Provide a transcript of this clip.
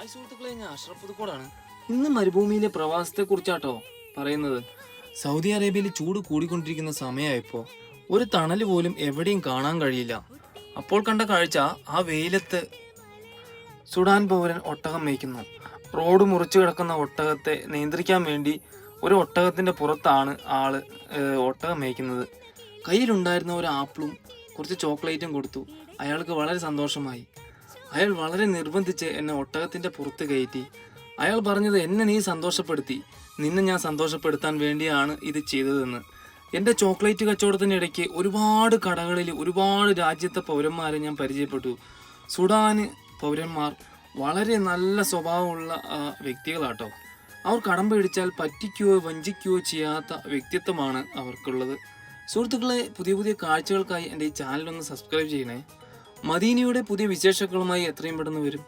Hi സുഹൃത്തുക്കളെ, ഞാൻ അഷ്റഫ് പുതുക്കോടാണ്. ഇന്ന് മരുഭൂമിയിലെ പ്രവാസത്തെ കുറിച്ചാട്ടോ പറയുന്നത്. സൗദി അറേബ്യയിൽ ചൂട് കൂടിക്കൊണ്ടിരിക്കുന്ന സമയമായപ്പോൾ ഒരു തണൽ പോലും എവിടെയും കാണാൻ കഴിയില്ല. അപ്പോൾ കണ്ട കാഴ്ച, ആ വെയിലത്ത് സുഡാൻ പൗരൻ ഒട്ടകം മേയ്ക്കുന്നു. റോഡ് മുറിച്ചു കിടക്കുന്ന ഒട്ടകത്തെ നിയന്ത്രിക്കാൻ വേണ്ടി ഒരു ഒട്ടകത്തിന്റെ പുറത്താണ് ഒട്ടകം മേയ്ക്കുന്നത്. കയ്യിലുണ്ടായിരുന്ന ഒരു ആപ്പിളും കുറച്ച് ചോക്ലേറ്റും കൊടുത്തു. അയാൾക്ക് വളരെ സന്തോഷമായി. അയാൾ വളരെ നിർബന്ധിച്ച് എന്നെ ഒട്ടകത്തിന്റെ പുറത്ത് കയറ്റി. അയാൾ പറഞ്ഞത്, എന്നെ നീ സന്തോഷപ്പെടുത്തി, നിന്നെ ഞാൻ സന്തോഷപ്പെടുത്താൻ വേണ്ടിയാണ് ഇത് ചെയ്തതെന്ന്. എൻ്റെ ചോക്ലേറ്റ് കച്ചവടത്തിനിടയ്ക്ക് ഒരുപാട് കടകളിൽ ഒരുപാട് രാജ്യത്തെ പൗരന്മാരെ ഞാൻ പരിചയപ്പെട്ടു. സുഡാന് പൗരന്മാർ വളരെ നല്ല സ്വഭാവമുള്ള വ്യക്തികളാട്ടോ. അവർ കടം പേടിച്ചാൽ പറ്റിക്കുകയോ വഞ്ചിക്കുകയോ ചെയ്യാത്ത വ്യക്തിത്വമാണ് അവർക്കുള്ളത്. സുഹൃത്തുക്കളെ, പുതിയ പുതിയ കാഴ്ചകൾക്കായി എൻ്റെ ഈ ചാനലൊന്ന് സബ്സ്ക്രൈബ് ചെയ്യണേ. മദീനയുടെ പുതിയ വിശേഷങ്ങളുമായി എത്രയും പെട്ടെന്ന് വരും.